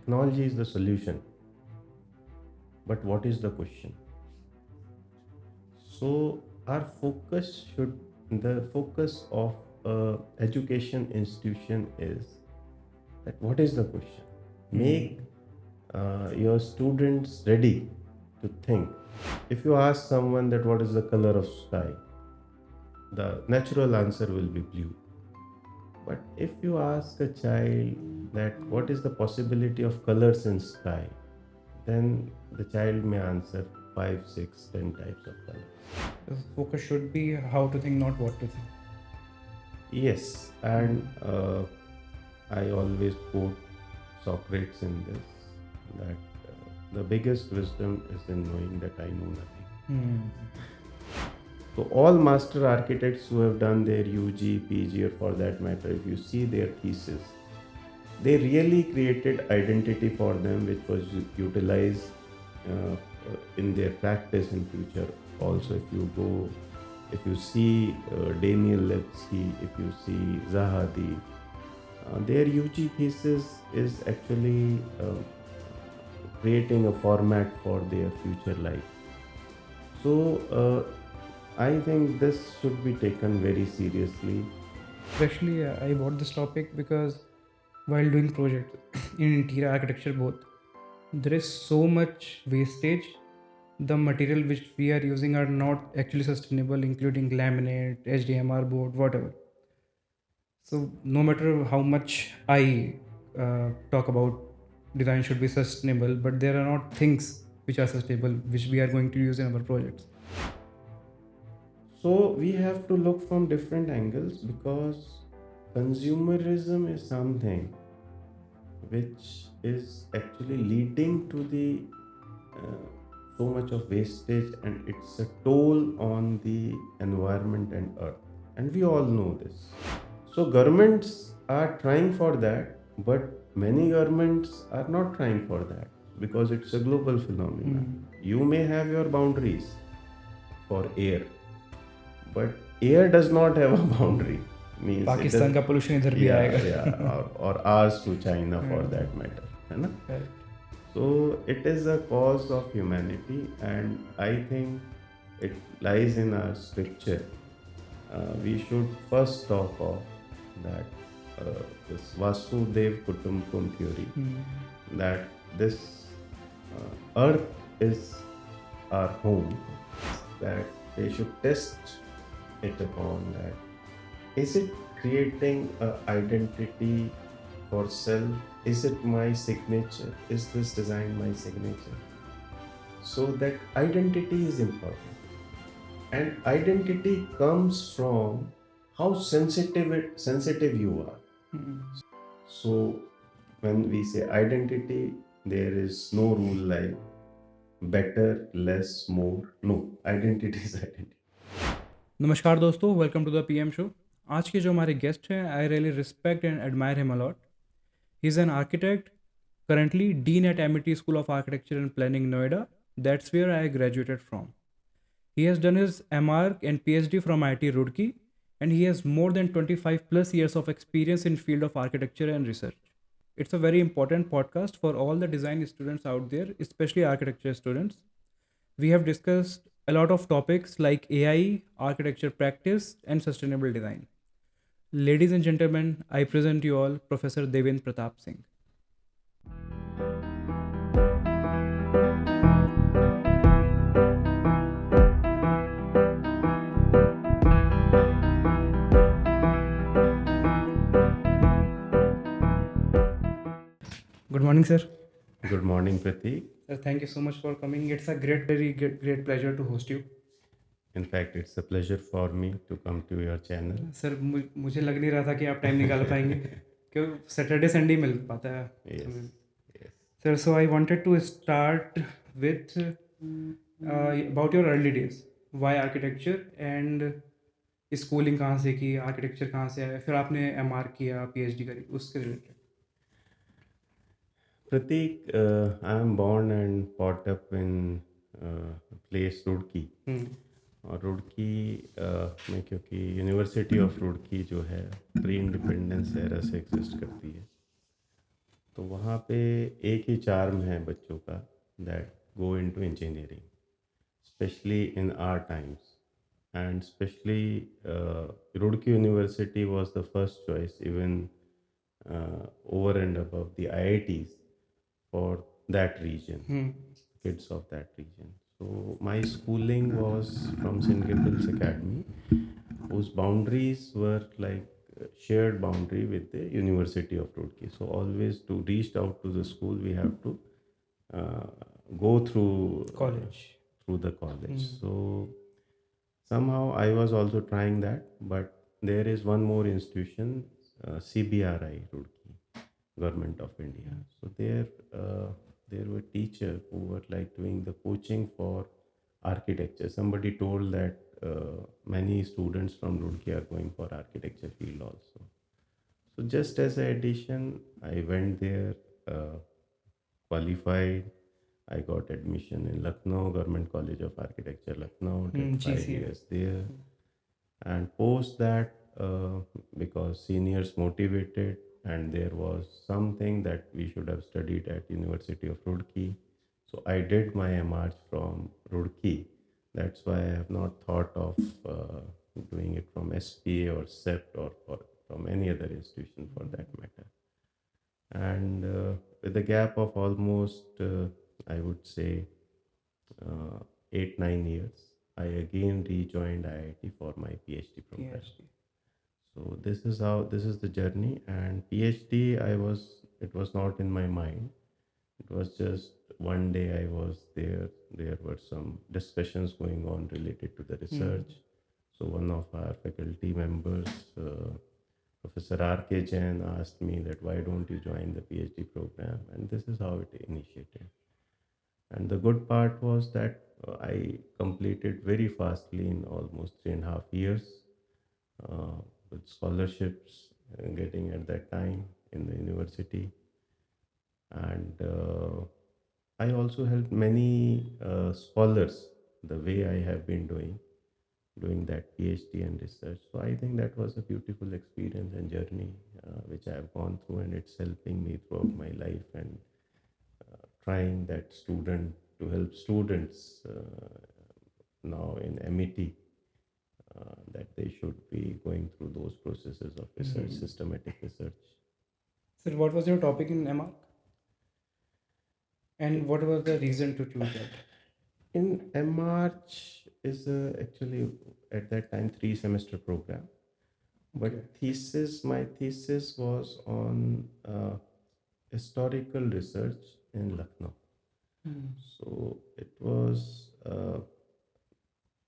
technology is the solution, but what is the question? So our focus should the focus of education institution is that what is the question? Make your students ready to think. If you ask someone that what is the color of sky, the natural answer will be blue. But if you ask a child that what is the possibility of colors in sky, then the child may answer 5, 6, 10 types of colors. The focus should be how to think, not what to think. Yes, and I always quote Socrates in this that the biggest wisdom is in knowing that I know nothing. So all master architects who have done their UG, PG, or for that matter, if you see their thesis, they really created identity for them, which was utilized in their practice in future. Also, if you see Daniel Lipsky, if you see Zahadi, their UG thesis is actually creating a format for their future life. So I think this should be taken very seriously. Especially, I bought this topic because while doing projects in interior architecture both, there is so much wastage. The material which we are using are not actually sustainable, including laminate, HDMR board, whatever. So no matter how much I talk about design should be sustainable, but there are not things which are sustainable which we are going to use in our projects. So we have to look from different angles because consumerism is something which is actually leading to the so much of wastage, and it's a toll on the environment and earth, and we all know this. So governments are trying for that, but many governments are not trying for that because it's a global phenomenon. You may have your boundaries for air, but air does not have a boundary. Means Pakistan का pollution इधर भी आएगा. or ours to China for that matter, है ना? So it is a cause of humanity, and I think it lies in our scripture. We should first talk of that this Vasudev Kutumbakam theory, that this earth is our home, that they should test it upon that. Is it creating an identity for self? Is it my signature? Is this design my signature? So that identity is important. And identity comes from how sensitive you are. So when we say identity, there is no rule like better, less, more. No, identity is identity. नमस्कार दोस्तों, welcome to the PM show. आज के जो हमारे guest हैं, I really respect and admire him a lot. He is an architect, currently dean at Amity School of Architecture and Planning, Noida. That's where I graduated from. He has done his M.Arch and PhD from IIT Roorkee, and he has more than 25 plus years of experience in field of architecture and research. It's a very important podcast for all the design students out there, especially architecture students. We have discussed a lot of topics like AI, architecture practice, and sustainable design. Ladies and gentlemen, I present you all Professor Devendra Pratap Singh. Good morning, sir. Good morning, Prateek. Sir, thank you so much for coming. It's a great pleasure to host you. In fact, it's a pleasure for me to come to your channel. Sir मुझे लग नहीं रहा था कि आप time निकाल पाएंगे क्योंकि सैटरडे संडे मिल पाता है. Yes. Sir, so I wanted to start with about your early days. Why architecture and schooling कहाँ से की, architecture कहाँ से आया, फिर आपने M.Arch किया, PhD करी, उसके related. Prateek, I am born and brought up in place Roorkee. और रुड़की में क्योंकि यूनिवर्सिटी ऑफ रुड़की जो है प्री इंडिपेंडेंस एरा से एग्जिस्ट करती है, तो वहाँ पे एक ही चार्म है बच्चों का, that go into engineering, especially in our times. And especially Roorkee University was the first choice, even over and above the IITs for that region, kids of that region. So my schooling was from St. Gabriel's Academy, whose boundaries were like shared boundary with the University of Roorkee. So always to reach out to the school, we have to uh, go through College. through the college. So somehow I was also trying that, but there is one more institution, CBRI Roorkee, Government of India. So there were teachers who were like doing the coaching for architecture. Somebody told that many students from Roorkee are going for architecture field also. So just as an addition, I went there, qualified. I got admission in Lucknow, Government College of Architecture, Lucknow, did 5 years there. And post that, because seniors motivated and there was something that we should have studied at University of Roorkee. So I did my M.Arch from Roorkee. That's why I have not thought of doing it from SPA or SEPT or from any other institution for that matter. And with a gap of almost, I would say, 8 9 years, I again rejoined IIT for my PhD program. So this is the journey. And PhD, it was not in my mind. It was just one day I was there. There were some discussions going on related to the research. So one of our faculty members, Professor R.K. Jain, asked me that why don't you join the PhD program, and this is how it initiated. And the good part was that I completed very fastly in almost 3.5 years, uh, with scholarships getting at that time in the university. And I also helped many scholars the way I have been doing that PhD and research. So I think that was a beautiful experience and journey which I have gone through, and it's helping me throughout my life, and trying that student to help students now in Amity, that they should be going through those processes of research, systematic research. So, what was your topic in M.Arch? And what was the reason to choose that? In M.Arch is actually at that time 3 semester program, but my thesis was on historical research in Lucknow. So it was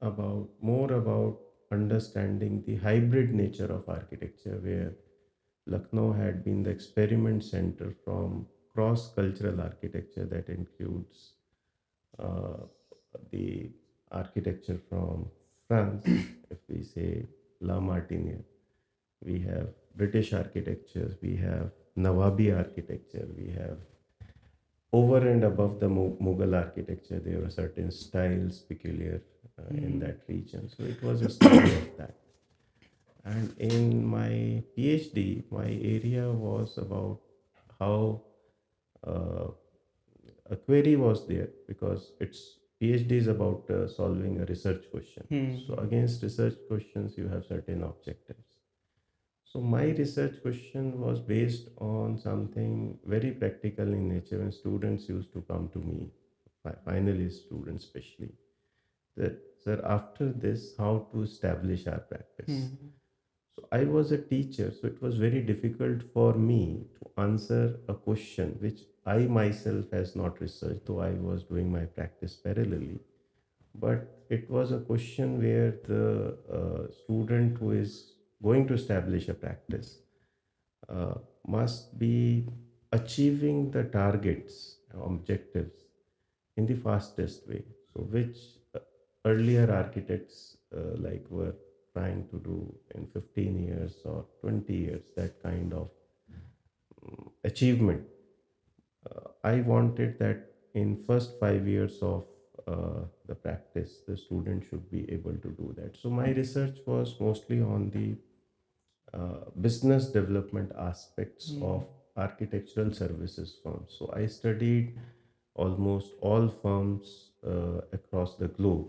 about understanding the hybrid nature of architecture, where Lucknow had been the experiment center from cross cultural architecture that includes uh, the architecture from France, if we say La Martiniere, we have British architecture, we have Nawabi architecture, we have over and above the Mughal architecture, there were certain styles peculiar in that region. So it was a study of that. And in my PhD, my area was about how uh, a query was there, because it's PhD is about solving a research question. So against research questions, you have certain objectives. So my research question was based on something very practical in nature. When students used to come to me, finalist students especially, that sir, after this, how to establish our practice. So I was a teacher, so it was very difficult for me to answer a question which I myself has not researched, though I was doing my practice parallelly. But it was a question where the student who is going to establish a practice uh, must be achieving the targets, objectives in the fastest way. So, which earlier architects were trying to do in 15 years or 20 years, that kind of achievement. I wanted that in first 5 years of the practice, the student should be able to do that. So my research was mostly on the business development aspects of architectural services firms. So I studied almost all firms across the globe,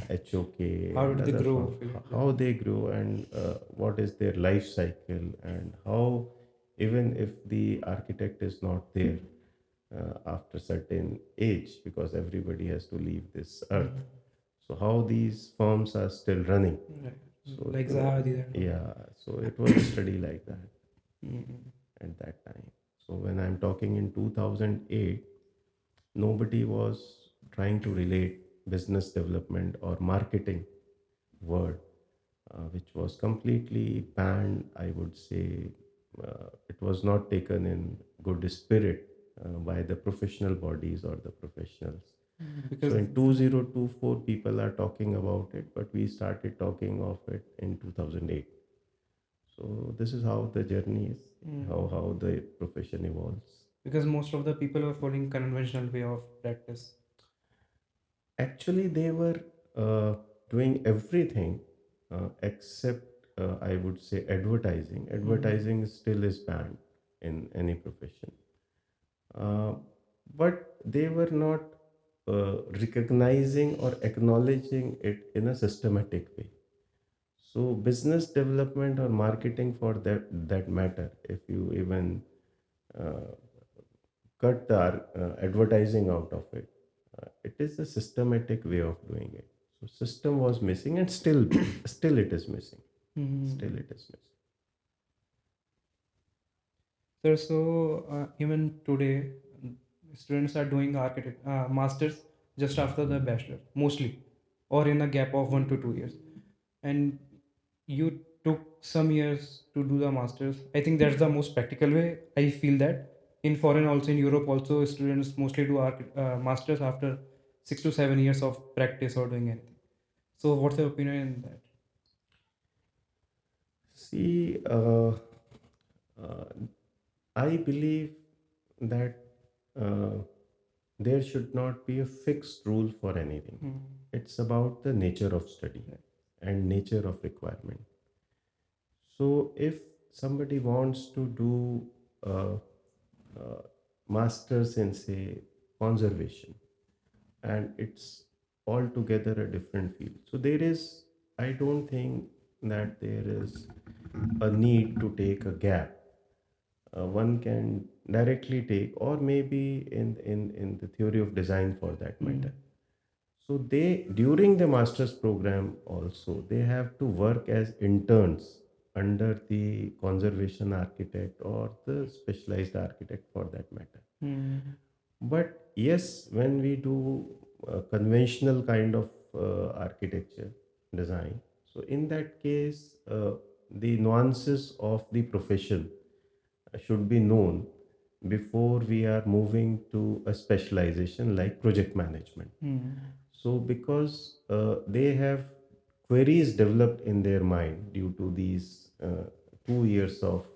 HOK How and did they other grow? firms, how they grew and what is their life cycle, and how, even if the architect is not there after certain age, because everybody has to leave this earth, so how these firms are still running. Right. So Like Zahadi and all. yeah, so it was a study like that Mm. at that time. So when I'm talking in 2008, nobody was trying to relate business development or marketing word, which was completely banned. I would say it was not taken in good spirit by the professional bodies or the professionals. Because So in 2024, people are talking about it, but we started talking of it in 2008. So this is how the journey is, how the profession evolves. because most of the people were following conventional way of practice. Actually, they were doing everything except, I would say, advertising. Advertising still is banned in any profession. Uh, but they were not recognizing or acknowledging it in a systematic way. So business development or marketing, for that matter, if you even uh, cut the advertising out of it, it is a systematic way of doing it. So system was missing, and still it is missing. Still it is missing. Sir, so even today, students are doing architect masters just after the bachelor, mostly, or in a gap of 1 to 2 years. And you took some years to do the masters. I think that's the most practical way. I feel that in foreign, also in Europe, also students mostly do masters after 6 to 7 years of practice or doing anything. So, what's your opinion in that? See, uh, I believe that uh, there should not be a fixed rule for anything. It's about the nature of study and nature of requirement. So, if somebody wants to do a, a master's in, say, conservation, and it's altogether a different field, so I don't think that there is a need to take a gap. One can directly take, or maybe in the theory of design for that matter. So they, during the master's program also, they have to work as interns under the conservation architect or the specialized architect for that matter. But yes, when we do a conventional kind of architecture design, so in that case, the nuances of the profession should be known before we are moving to a specialization like project management. So, because they have queries developed in their mind due to these 2 years of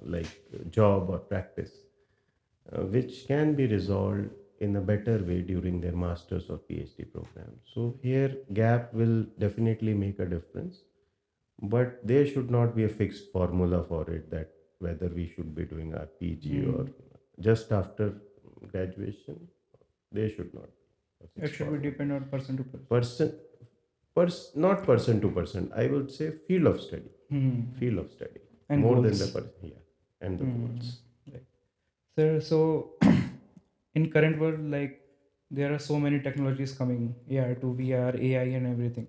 like job or practice, which can be resolved in a better way during their master's or PhD program. So, here gap will definitely make a difference, but there should not be a fixed formula for it, that whether we should be doing our PG or just after graduation. There should not be a It fixed should be formula. depend on person to person. Not person to person. I would say field of study. Field of study. And More than the goals. person. Yeah. And the goals. Right. Sir, so in current world, like there are so many technologies coming, AR to VR, AI, and everything.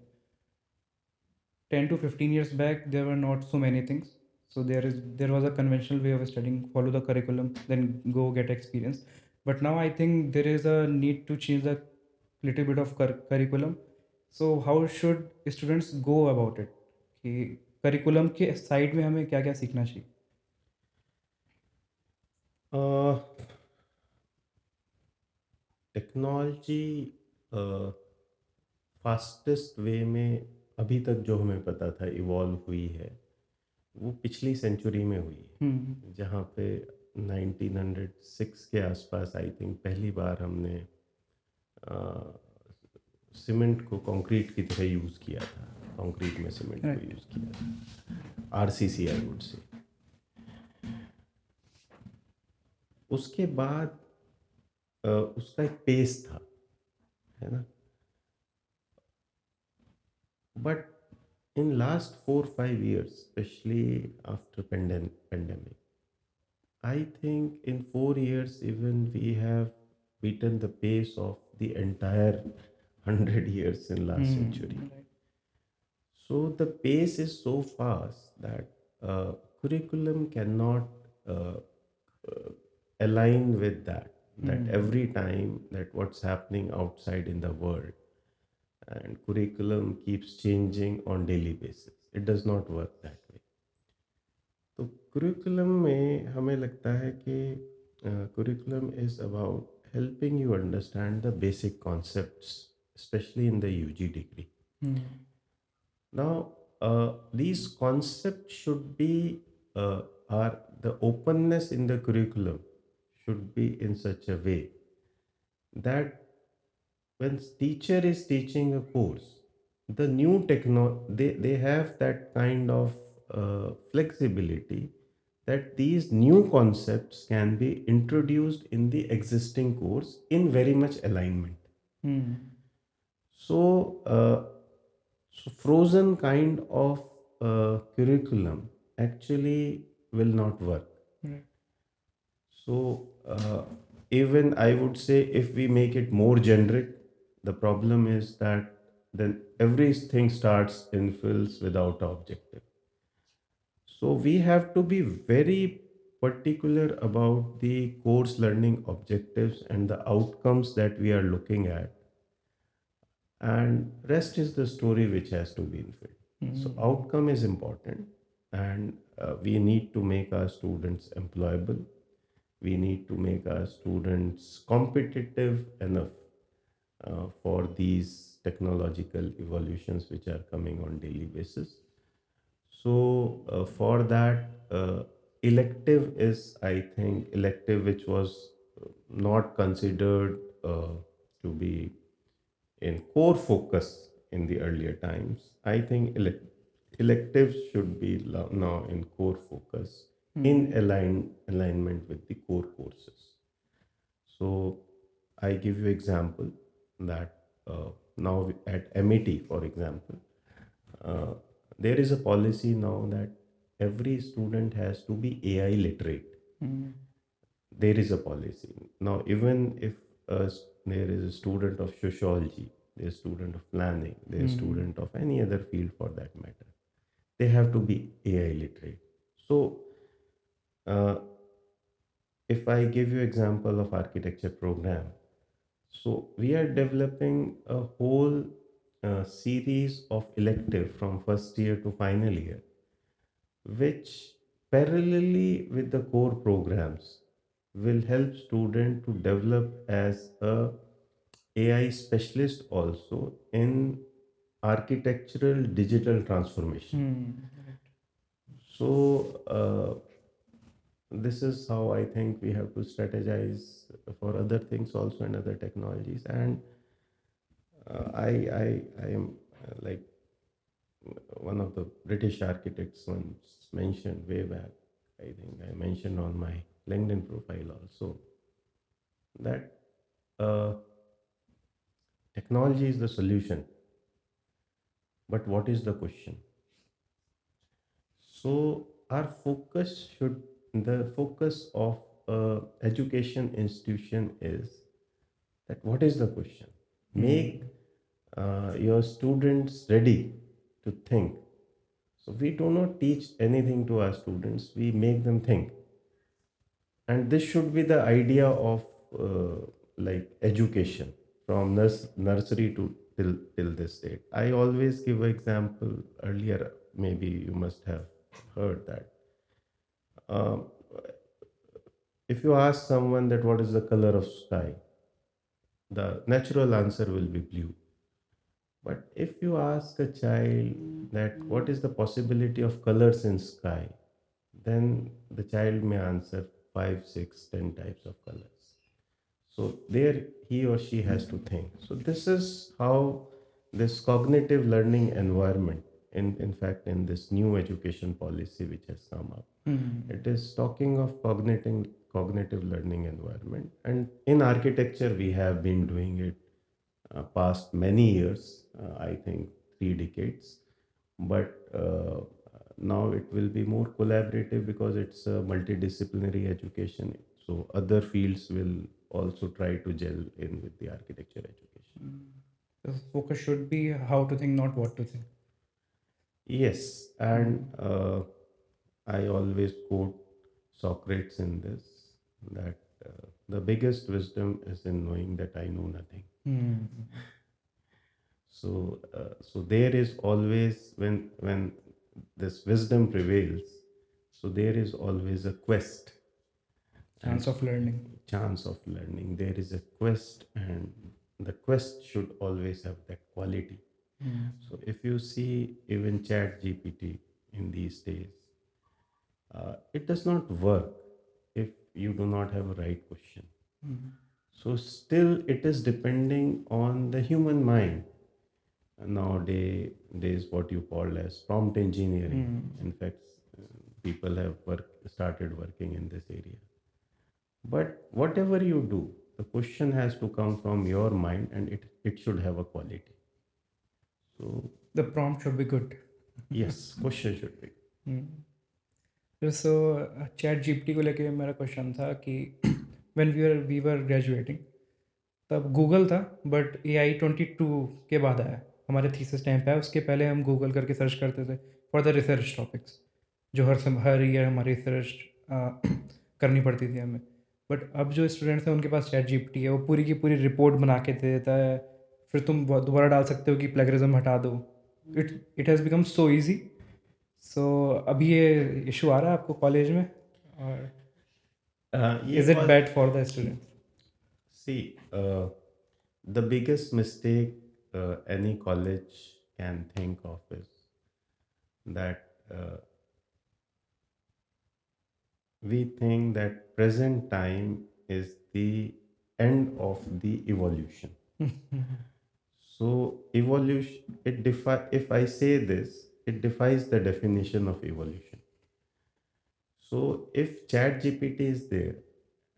10 to 15 years back, there were not so many things. So there was a conventional way of studying, follow the curriculum, then go get experience. But now I think there is a need to change the little bit of curriculum. So how should students go about it? कि curriculum के side में हमें क्या क्या सीखना चाहिए? Uh, technology fastest way में अभी तक जो हमें पता था इवॉल्व हुई है, वो पिछली सेंचुरी में हुई है, जहाँ पे 1906 के आसपास आई थिंक पहली बार हमने सीमेंट को कंक्रीट की तरह यूज़ किया था, कंक्रीट में सीमेंट को यूज़ किया था, आरसीसी आई वुड से। उसके बाद उसका एक पेस था, है ना. But in last 4 5 years, especially after pandemic, I think in 4 years even we have beaten the pace of the entire 100 years in last century. Right. So the pace is so fast that curriculum cannot uh, uh, align with that. That every time that what's happening outside in the world, and curriculum keeps changing on daily basis. It does not work that way. तो curriculum में हमें लगता है कि curriculum is about helping you understand the basic concepts, especially in the UG degree. Now, these concepts should be are the openness in the curriculum should be in such a way that when teacher is teaching a course, the new they have that kind of flexibility that these new concepts can be introduced in the existing course in very much alignment. So, so frozen kind of curriculum actually will not work. Right. So, even I would say if we make it more generic, the problem is that then everything starts in fills without objective. So, we have to be very particular about the course learning objectives and the outcomes that we are looking at, and rest is the story which has to be filled. So outcome is important, and we need to make our students employable. We need to make our students competitive enough for these technological evolutions which are coming on daily basis. So for that, elective is, I think, elective which was not considered to be in core focus in the earlier times. I think electives should be now in core focus in alignment with the core courses. So I give you example that now at Amity, for example, uh, there is a policy now that every student has to be AI literate. There is a policy now. Even if there is a student of sociology, there is a student of planning, there is a student of any other field for that matter, they have to be AI literate. So uh, if I give you example of architecture program, so we are developing a whole series of elective from first year to final year, which parallelly with the core programs will help student to develop as a AI specialist also in architectural digital transformation. So this is how I think we have to strategize for other things also and other technologies. And I am like one of the British architects once mentioned way back. I think I mentioned on my LinkedIn profile also that uh, technology is the solution, but what is the question? So our focus should the focus of education institution is that what is the question? Make your students ready to think. So we do not teach anything to our students; we make them think, and this should be the idea of like education from nursery to till this date. I always give an example earlier. Maybe you must have heard that. Um, if you ask someone that what is the color of sky, the natural answer will be blue. But if you ask a child that what is the possibility of colors in sky, then the child may answer 5 6 10 types of colors. So there he or she has to think. So this is how this cognitive learning environment, in fact, in this new education policy which has come up, it is talking of cognitive learning environment. And in architecture, we have been doing it past many years, I think 3 decades. But now it will be more collaborative because it's a multidisciplinary education. So other fields will also try to gel in with the architecture education. The focus should be how to think, not what to think. Yes, and I always quote Socrates in this, that the biggest wisdom is in knowing that I know nothing. So there is always, when this wisdom prevails, so there is always a quest, Chance of learning. chance of learning. There is a quest, and the quest should always have that quality. So if you see even Chat GPT in these days, it does not work if you do not have a right question. So still it is depending on the human mind. Nowadays what you call as prompt engineering. In fact, people have started working in this area. But whatever you do, the question has to come from your mind, and it should have a quality. So The prompt should be good. yes, question should be. So chat GPT को लेके मेरा question था कि when we were graduating तब Google था, but AI 22 के बाद आया, हमारे थीसिस टाइम पे आया। उसके पहले हम गूगल करके सर्च करते थे फॉर द रिसर्च टॉपिक्स, जो हर ईयर हमारी रिसर्च करनी पड़ती थी हमें। बट अब जो स्टूडेंट्स हैं उनके पास चैट जीपीटी है, वो पूरी की पूरी रिपोर्ट बना के दे देता है, फिर तुम दोबारा डाल सकते हो कि प्लेगरिज्म हटा दो। It has become so easy. सो अभी ये इशू आ रहा है आपको कॉलेज में, और is it bad for the student? See, the biggest mistake any college can think of is that we think that present time is the end of the evolution. So evolution, if I say this, it defies the definition of evolution. So if Chat GPT is there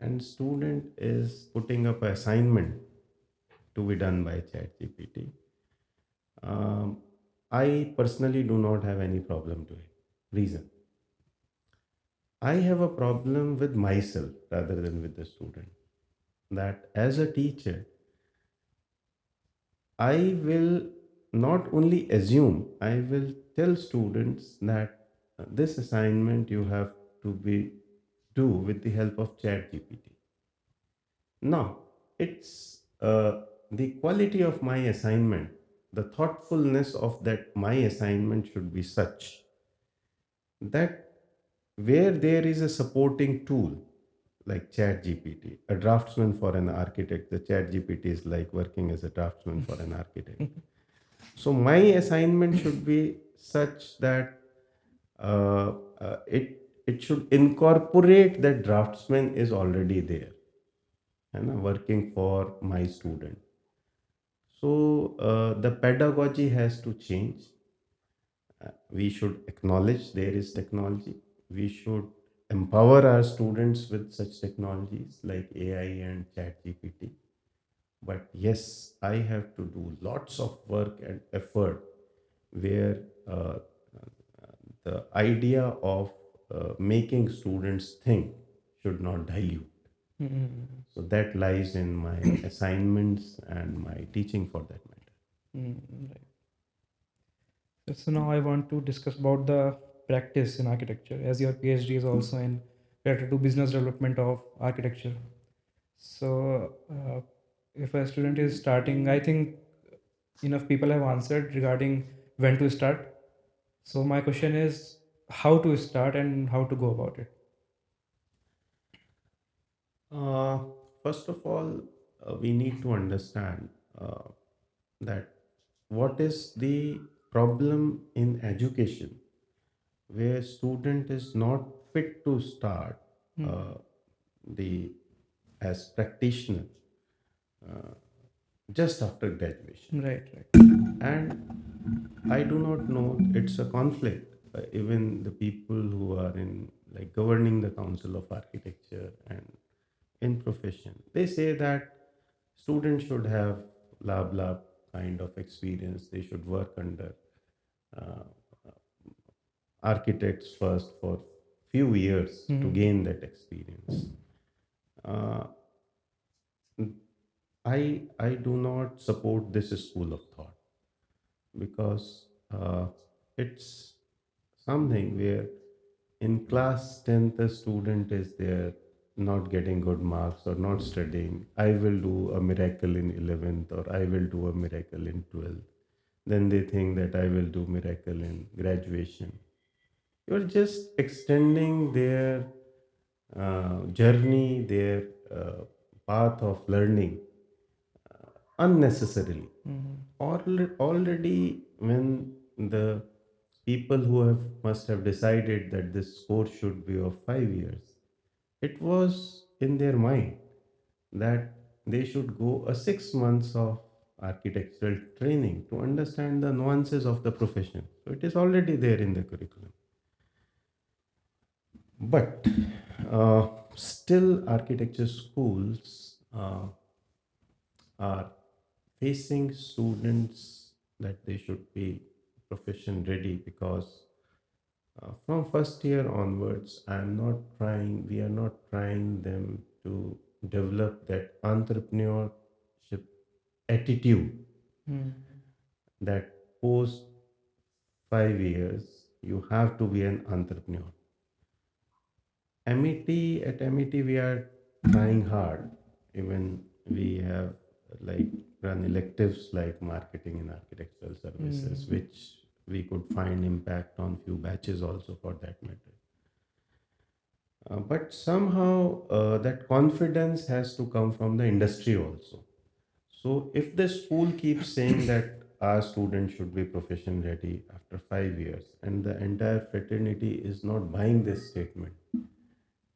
and student is putting up an assignment to be done by Chat GPT, I personally do not have any problem to it. Reason, I have a problem with myself rather than with the student. That as a teacher, I will not only assume, I will tell students that this assignment you have to be do with the help of Chat GPT. Now, it's the quality of my assignment, the thoughtfulness of that my assignment should be such that where there is a supporting tool like Chat GPT, a draftsman for an architect, the Chat GPT is like working as a draftsman for an architect. So my assignment should be such that it should incorporate that draftsman is already there and working for my student. So the pedagogy has to change. We should acknowledge there is technology. We should empower our students with such technologies like AI and Chat GPT. But yes, I have to do lots of work and effort where the idea of making students think should not dilute. So that lies in my assignments and my teaching for that matter. Right. So now I want to discuss about the practice in architecture, as your PhD is also in related to business development of architecture. So if a student is starting, I think enough people have answered regarding when to start. So my question is how to start and how to go about it. First of all, we need to understand that what is the problem in education where student is not fit to start the as practitioner just after graduation. Right. And I do not know, it's a conflict. Even the people who are in like governing the Council of Architecture and in profession. They say that students should have blah blah kind of experience. They should work under uh, architects first for few years to gain that experience. Uh, I do not support this school of thought because it's something where in class 10th the student is there not getting good marks or not studying. I will do a miracle in 11th or I will do a miracle in 12th. Then they think that I will do miracle in graduation. You're just extending their journey, their path of learning unnecessarily. Already, when the people who have must have decided that this course should be of 5 years, it was in their mind that they should go a 6 months of architectural training to understand the nuances of the profession. So it is already there in the curriculum. But still, architecture schools are facing students that they should be profession ready because from first year onwards, we are not trying them to develop that entrepreneurship attitude that post 5 years you have to be an entrepreneur. At Amity, we are trying hard. Even we have like run electives like marketing and architectural services, which we could find impact on few batches also for that matter. But somehow that confidence has to come from the industry also. So if the school keeps saying that our student should be profession ready after 5 years, and the entire fraternity is not buying this statement,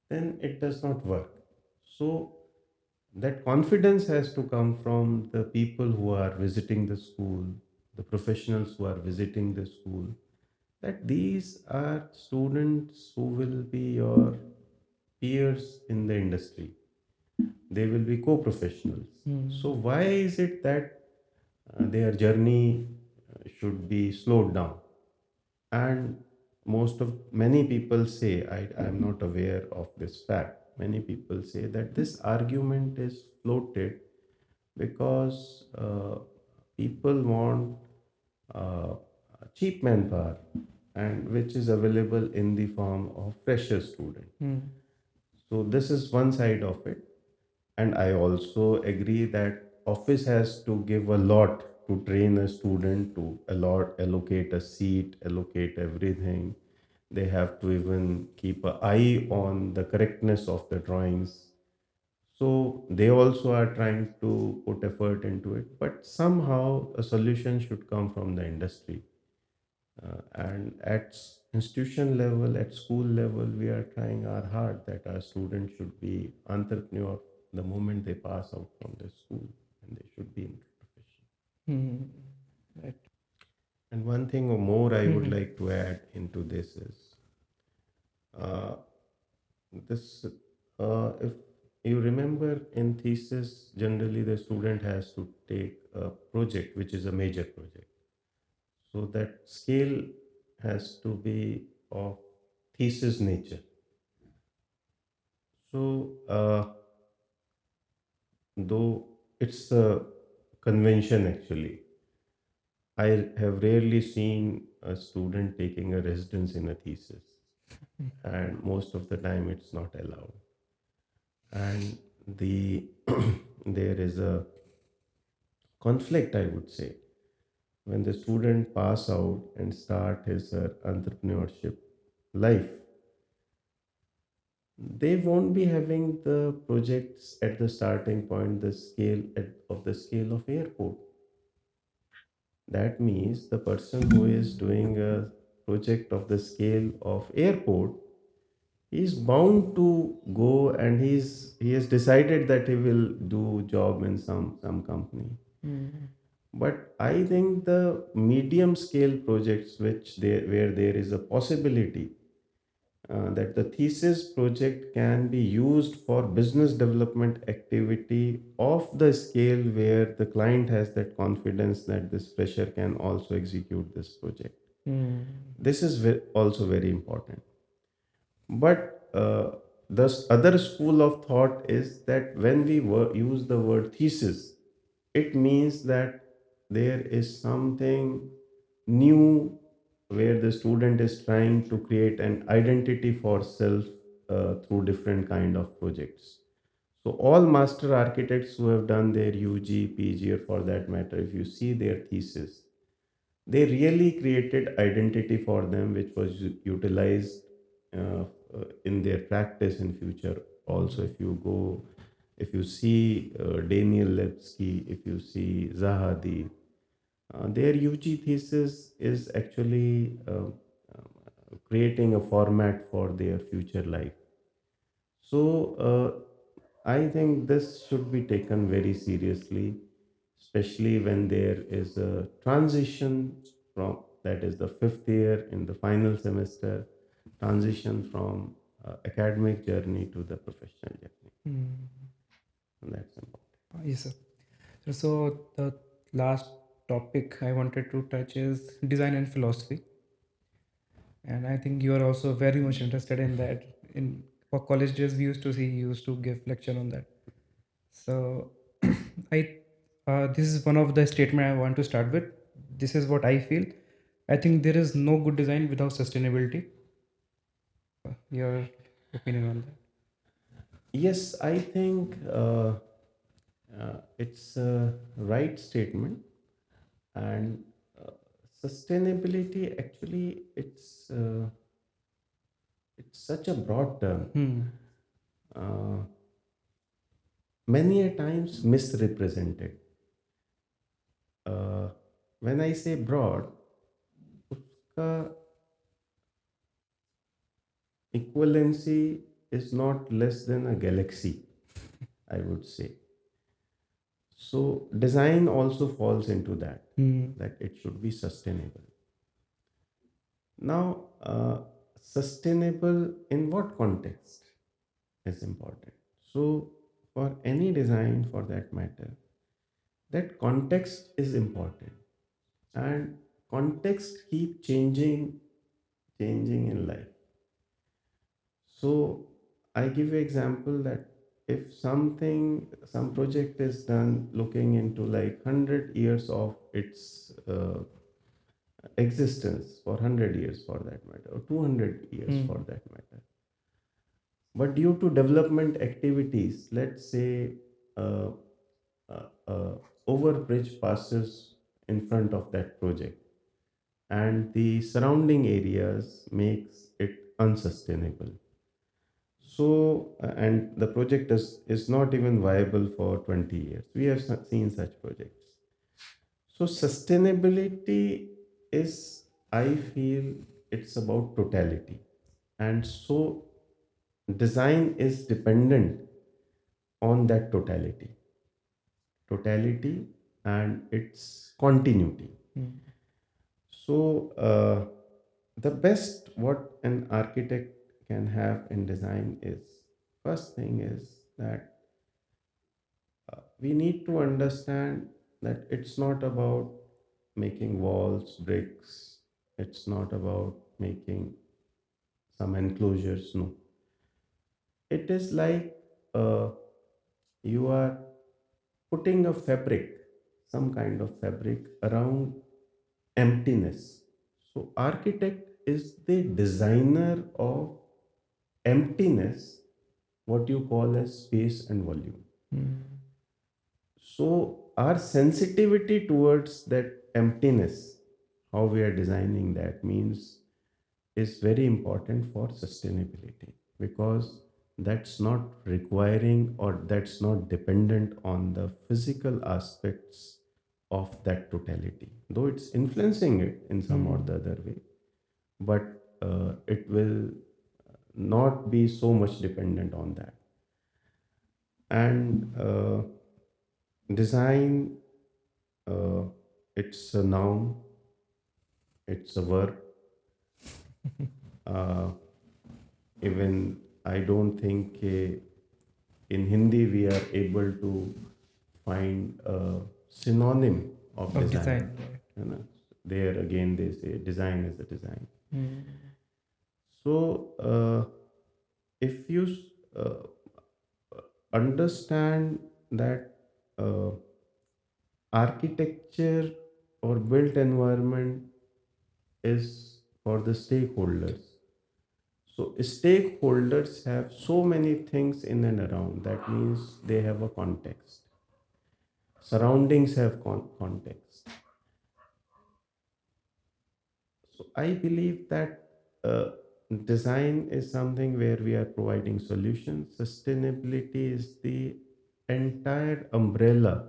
then it does not work. So that confidence has to come from the people who are visiting the school, the professionals who are visiting the school, that these are students who will be your peers in the industry. They will be co-professionals. So why is it that their journey should be slowed down? And many people say, I am not aware of this fact, many people say that this argument is floated because people want uh, cheap manpower, and which is available in the form of fresher student. So this is one side of it, and I also agree that office has to give a lot to train a student, to allocate a seat, allocate everything. They have to even keep an eye on the correctness of the drawings. So they also are trying to put effort into it, but somehow a solution should come from the industry. And at institution level, at school level, we are trying our hard that our students should be entrepreneur the moment they pass out from the school, and they should be in profession. Right. And one thing more I would like to add into this is uh, this. If you remember in thesis, generally the student has to take a project which is a major project. So that scale has to be of thesis nature. So, though it's a convention actually, I have rarely seen a student taking a residence in a thesis, and most of the time it's not allowed. And there is a conflict, I would say, when the student pass out and start his entrepreneurship life. They won't be having the projects at the starting point, of the scale of airport. That means the person who is doing a project of the scale of airport is bound to go, and he has decided that he will do job in some company. But I think the medium scale projects where there is a possibility that the thesis project can be used for business development activity of the scale where the client has that confidence that this fresher can also execute this project. This is also very important. But the other school of thought is that when we use the word thesis, it means that there is something new where the student is trying to create an identity for self through different kind of projects. So all master architects who have done their UG, PG, or for that matter, if you see their thesis, they really created identity for them which was utilized in their practice in future also. If you go, if you see Daniel Levsky, if you see Zahadi, their UG thesis is actually creating a format for their future life. So I think this should be taken very seriously, especially when there is a transition from, that is the fifth year in the final semester, transition from academic journey to the professional journey. And that's important. Yes, sir. So the last topic I wanted to touch is design and philosophy, and I think you are also very much interested in that. In for college days, we used to see you used to give lecture on that. So I this is one of the statement I want to start with. This is what I feel. I think there is no good design without sustainability. Your opinion on that? Yes, I think it's a right statement. And sustainability, actually, it's such a broad term. Uh, Many a times misrepresented. Uh, when I say broad, उसका equivalency is not less than a galaxy, I would say. So design also falls into that, that it should be sustainable. Now, sustainable in what context is important. So, for any design for that matter, that context is important, and context keep changing in life. So, I give you example that if some project is done looking into like 100 years of its existence, for 100 years for that matter, or 200 years for that matter, but due to development activities, let's say uh, overbridge passes in front of that project, and the surrounding areas makes it unsustainable. So and the project is not even viable for 20 years. We have seen such projects. So sustainability is, I feel, it's about totality. And so design is dependent on that totality and its continuity. So the best what an architect can have in design is, first thing is that we need to understand that it's not about making walls, bricks, it's not about making some enclosures. No, it is like you are putting a fabric, some kind of fabric around emptiness. So, architect is the designer of emptiness, what you call as space and volume. So, our sensitivity towards that emptiness, how we are designing that, means is very important for sustainability, because that's not requiring or that's not dependent on the physical aspects of that totality, though it's influencing it in some or the other way, but it will not be so much dependent on that. And design, uh, it's a noun, it's a verb. uh, Even I don't think in Hindi we are able to find a synonym of of design. design, right? You know, there again they say design is a design. So if you uh, understand that uh, architecture or built environment is for the stakeholders. So stakeholders have so many things in and around. That means they have a context. Surroundings have context. So I believe that design is something where we are providing solutions. Sustainability is the entire umbrella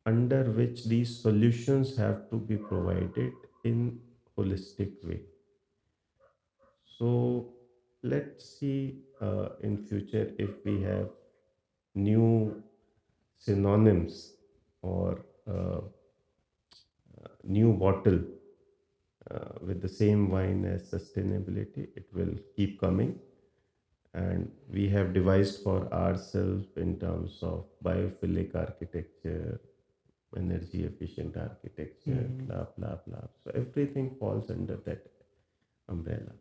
under which these solutions have to be provided in holistic way. So let's see in future if we have new synonyms or new bottle with the same wine as sustainability. It will keep coming, and we have devised for ourselves in terms of biophilic architecture, energy efficient architecture, blah blah blah. So everything falls under that umbrella.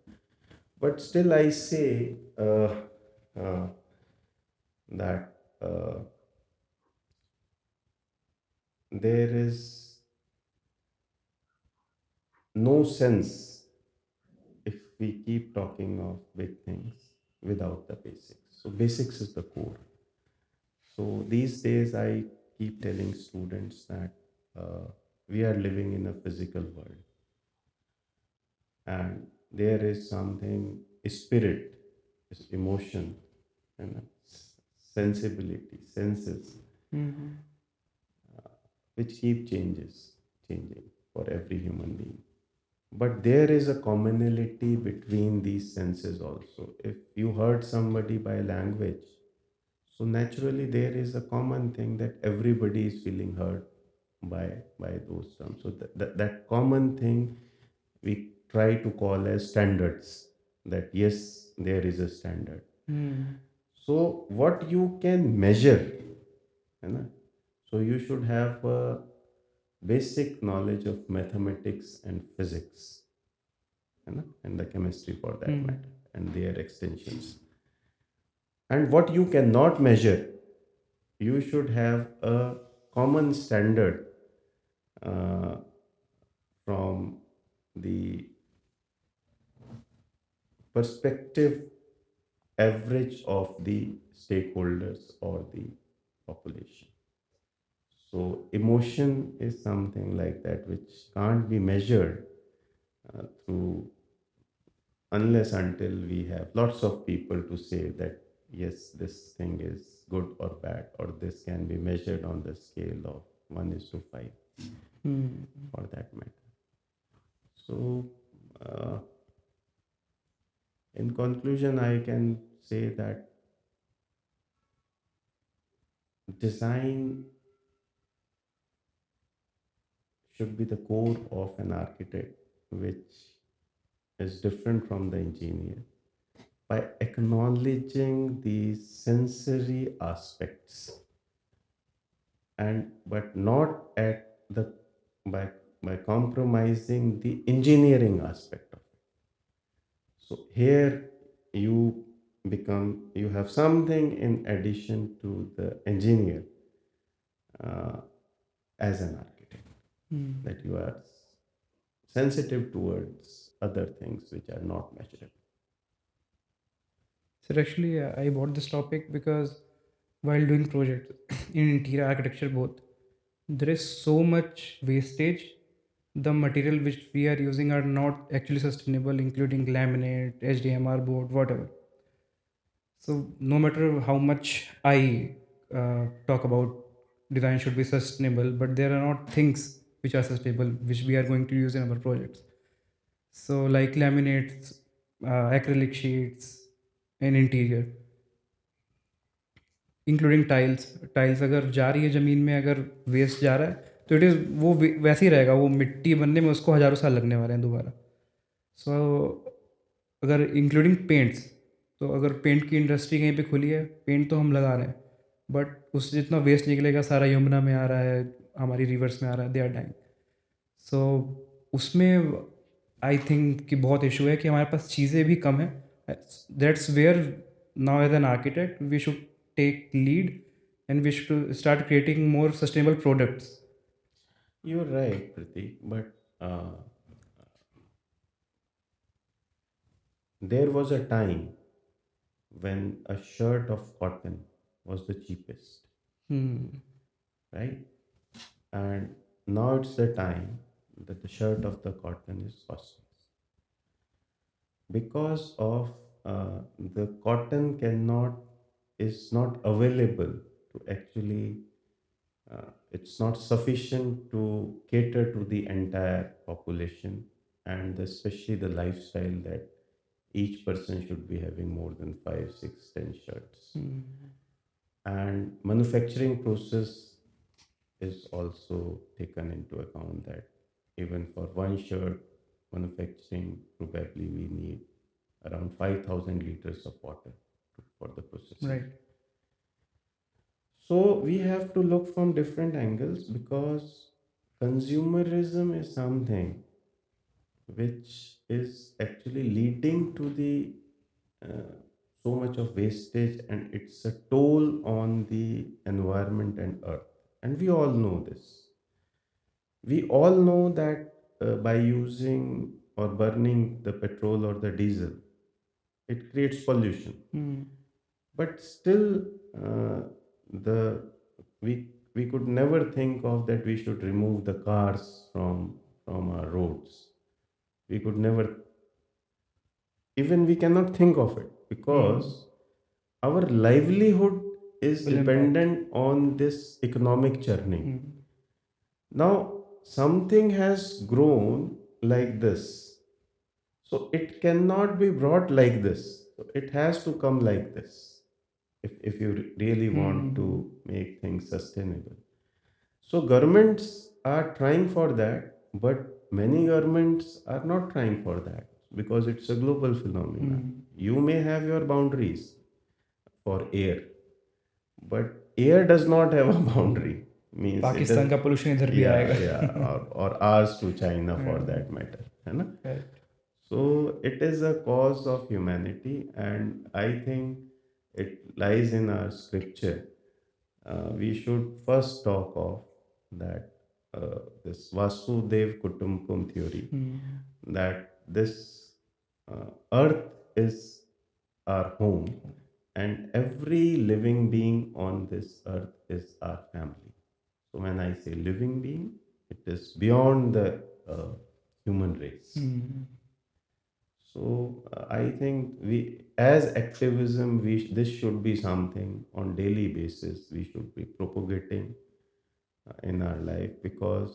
But still, I say uh, that there is no sense if we keep talking of big things without the basics. So, basics is the core. So, these days, I keep telling students that we are living in a physical world, and there is something spirit, is emotion, and sensibility, senses, which keep changing for every human being. But there is a commonality between these senses also. If you heard somebody by language, so naturally there is a common thing that everybody is feeling hurt by those terms. So that common thing we try to call as standards. That yes, there is a standard. So what you can measure, है ना? So you should have a basic knowledge of mathematics and physics, है ना? And the chemistry for that matter, and their extensions. And what you cannot measure, you should have a common standard uh, from the perspective average of the stakeholders or the population. So emotion is something like that which can't be measured through unless until we have lots of people to say that yes, this thing is good or bad, or this can be measured on the scale of 1:5 for that matter. So in conclusion, I can say that design should be the core of an architect, which is different from the engineer, by acknowledging the sensory aspects, and but not at the by by compromising the engineering aspect of it. So here you you have something in addition to the engineer uh, as an architect, that you are sensitive towards other things which are not measurable. So actually, I bought this topic because while doing projects in interior architecture both, there is so much wastage. The material which we are using are not actually sustainable, including laminate, HDMR board, whatever. So no matter how much I talk about design should be sustainable, but there are not things which are sustainable which we are going to use in our projects. So like laminates, acrylic sheets, and interior, including tiles tiles अगर जा रही है ज़मीन में, अगर waste जा रहा है तो इट इज़ वो वैसे ही रहेगा, वो मिट्टी बनने में उसको हज़ारों साल लगने वाले हैं दोबारा. सो अगर इंक्लूडिंग पेंट्स, तो अगर पेंट की इंडस्ट्री कहीं पे खुली है, पेंट तो हम लगा रहे हैं, बट उससे जितना वेस्ट निकलेगा सारा यमुना में आ रहा है, हमारी रिवर्स में आ रहा है, दे आर डाइंग। सो उसमें आई थिंक कि बहुत इशू है कि हमारे पास चीज़ें भी कम है। That's where now as an architect we should take lead and we should start creating more sustainable products. You're right, Prateek, but there was a time when a shirt of cotton was the cheapest, right? And now it's the time that the shirt of the cotton is costly because of the cotton cannot is not available to actually it's not sufficient to cater to the entire population and especially the lifestyle that each person should be having more than 5, 6, 10 shirts. And manufacturing process is also taken into account that even for one shirt manufacturing probably we need around 5000 liters of water for the processing. Right. So we have to look from different angles because consumerism is something which is actually leading to the uh, so much of wastage and it's a toll on the environment and earth, and we all know this. We all know that by using or burning the petrol or the diesel it creates pollution, but still uh, the we could never think of that we should remove the cars from our roads. We could never, even we cannot think of it because our livelihood is Will impact. dependent on this economic churning. Now something has grown like this, so it cannot be brought like this, so it has to come like this if you really want to make things sustainable. So governments are trying for that, but many governments are not trying for that because it's a global phenomenon. You may have your boundaries for air, but air does not have a boundary. Means it Pakistan does, का pollution इधर भी yeah, आएगा. yeah, or ours to China for that matter, है ना? Correct. So it is a cause of humanity, and I think it lies in our scripture. We should first talk of that this Vasudev Kutumbakam theory, that this earth is our home, and every living being on this earth is our family. So when I say living being, it is beyond the human race. So I think we, as activism, this should be something on daily basis we should be propagating in our life because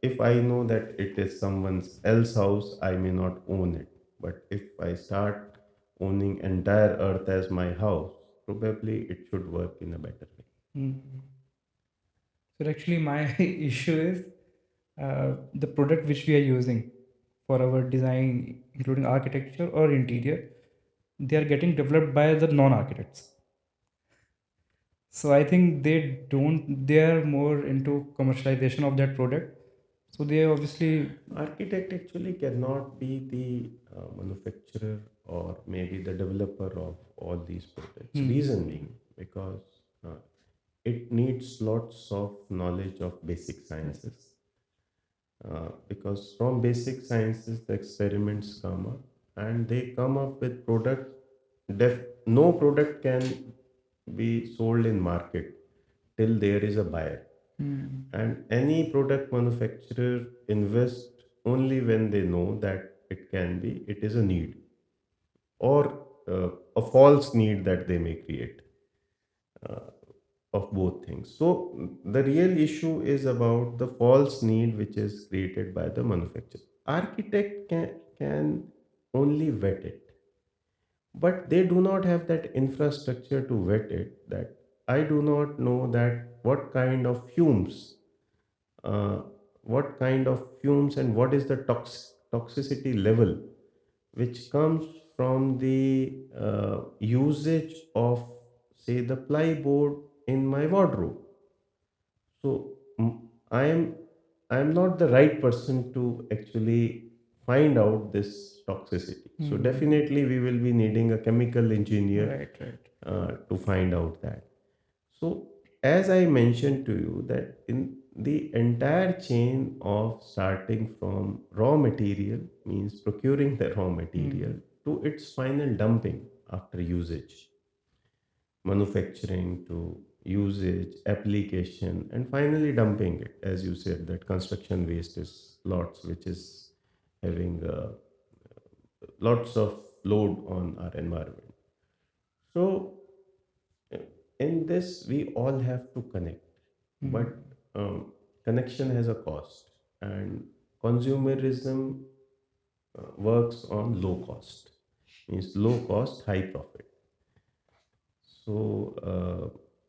if I know that it is someone else's house, I may not own it. But if I start owning entire earth as my house, probably it should work in a better way. So actually, my issue is the product which we are using for our design, including architecture or interior, they are getting developed by the non-architects. So I think they are more into commercialization of that product. So they obviously. Architect actually cannot be the manufacturer or maybe the developer of all these products. Reason being because uh, it needs lots of knowledge of basic sciences. Because from basic sciences the experiments come up and they come up with product. No product can be sold in market till there is a buyer. And any product manufacturer invest only when they know that it is a need or a false need that they may create of both things. So the real issue is about the false need which is created by the manufacturer. Architect can only vet it, but they do not have that infrastructure to vet it. That I do not know that uh, what kind of fumes and what is the toxicity level which comes from the usage of, say, the plyboard in my wardrobe. So I am not the right person to actually find out this toxicity. So definitely we will be needing a chemical engineer Right, right. to find out that. So as I mentioned to you that in the entire chain of starting from raw material, means procuring the raw material, to its final dumping after usage, manufacturing to usage, application, and finally dumping it. As you said, that construction waste is lots, which is having lots of load on our environment. So, in this, we all have to connect, but connection has a cost, and consumerism works on low cost, means low cost, high profit. So,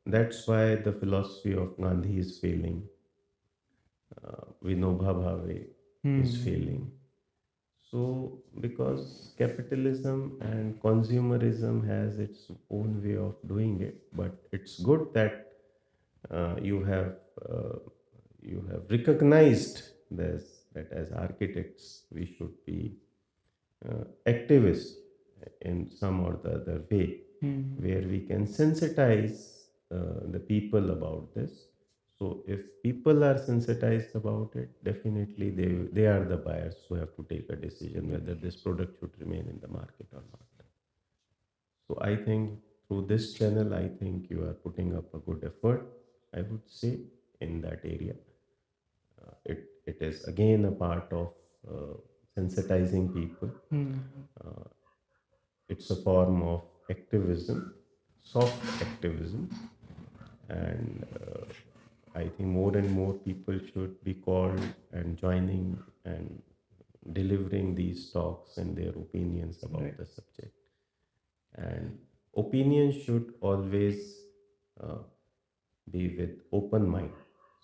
that's why the philosophy of Gandhi is failing. Vinobha Bhave is failing. So, because capitalism and consumerism has its own way of doing it, but it's good that uh, you have uh, you have recognized this, that as architects we should be activists in some or the other way, where we can sensitize the people about this. So if people are sensitized about it, definitely they are the buyers who have to take a decision whether this product should remain in the market or not. So I think through this channel, I think you are putting up a good effort, I would say, in that area. It is again a part of sensitizing people. It's a form of activism, soft activism, and I think more and more people should be called and joining and delivering these talks and their opinions about the subject. And opinions should always uh, be with open mind.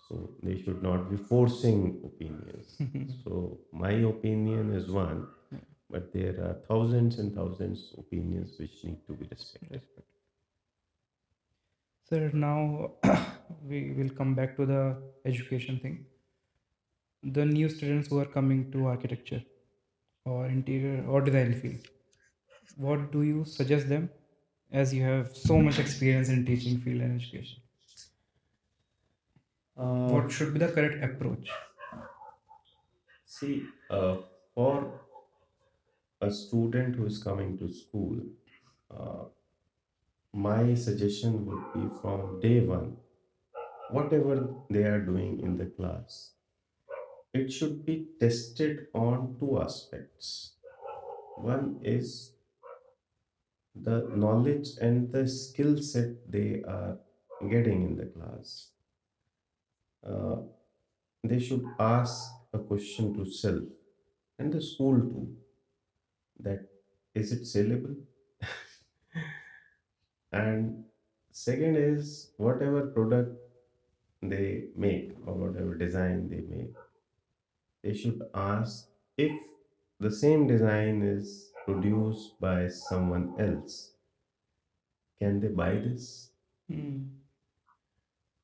So they should not be forcing opinions. So my opinion is one, but there are thousands and thousands opinions which need to be respected. Sir, now we will come back to the education thing. The new students who are coming to architecture or interior or design field, what do you suggest them, as you have so much experience in teaching field and education? Uh, What should be the correct approach? See, for a student who is coming to school, uh, my suggestion would be from day one, whatever they are doing in the class, it should be tested on two aspects. One is the knowledge and the skill set they are getting in the class. Uh, they should ask a question to self and the school too, that is it saleable? And second is whatever product they make or whatever design they make, they should ask if the same design is produced by someone else, can they buy this?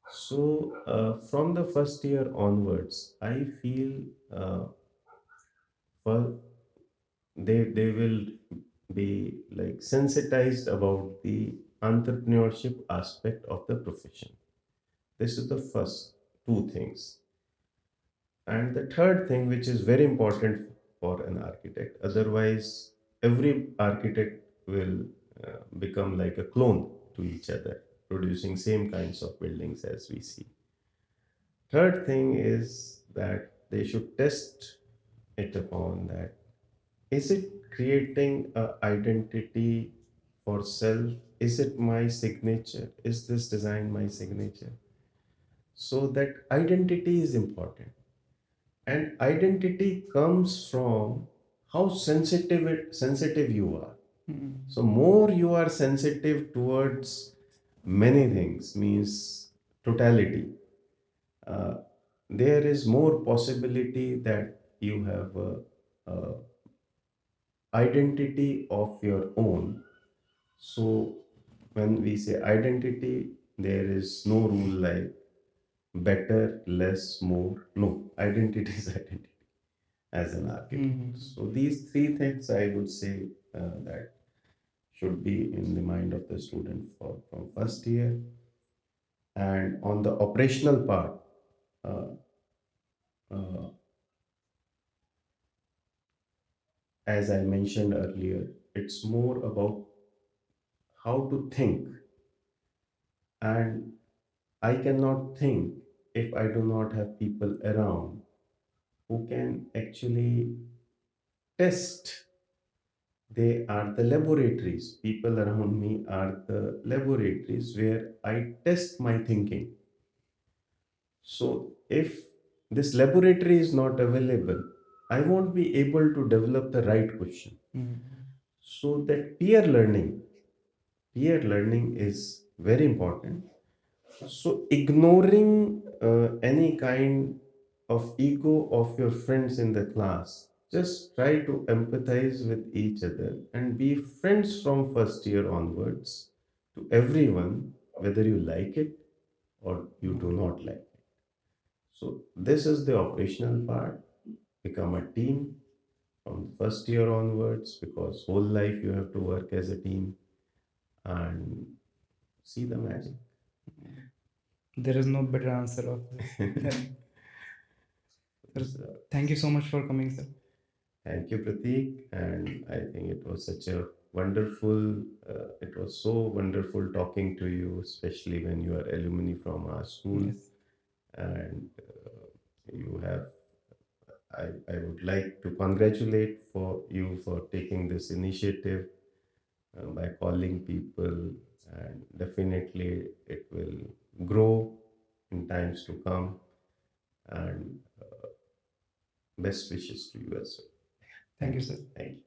So, from the first year onwards, I feel for they will be like sensitized about the entrepreneurship aspect of the profession. This is the first two things. And the third thing, which is very important for an architect, otherwise, every architect will become like a clone to each other, producing same kinds of buildings as we see. Third thing is that they should test it upon that, is it creating a identity for self? Is it my signature? Is this design my signature? So that identity is important. And identity comes from how sensitive you are. So more you are sensitive towards many things, means totality, uh, there is more possibility that you have a identity of your own. So when we say identity, there is no rule like better, less, more. No, identity is identity as an architect. So these three things I would say that should be in the mind of the student for from first year. And on the operational part, uh, uh, as I mentioned earlier, it's more about how to think. And I cannot think if I do not have people around who can actually test. They are the laboratories. People around me are the laboratories where I test my thinking. So, if this laboratory is not available, I won't be able to develop the right question. So, that peer learning is very important. So, ignoring any kind of ego of your friends in the class, just try to empathize with each other and be friends from first year onwards to everyone, whether you like it or you do not like it. So, this is the operational part. Become a team from first year onwards because whole life you have to work as a team and see the magic. There is no better answer of this. Sir, thank you so much for coming, sir. Thank you, Prateek. And I think it was such a wonderful, it was so wonderful talking to you, especially when you are alumni from our school. Yes. And you have, I would like to congratulate for you for taking this initiative by calling people, and definitely it will grow in times to come. And best wishes to you as well. Thank you, sir. Thank you.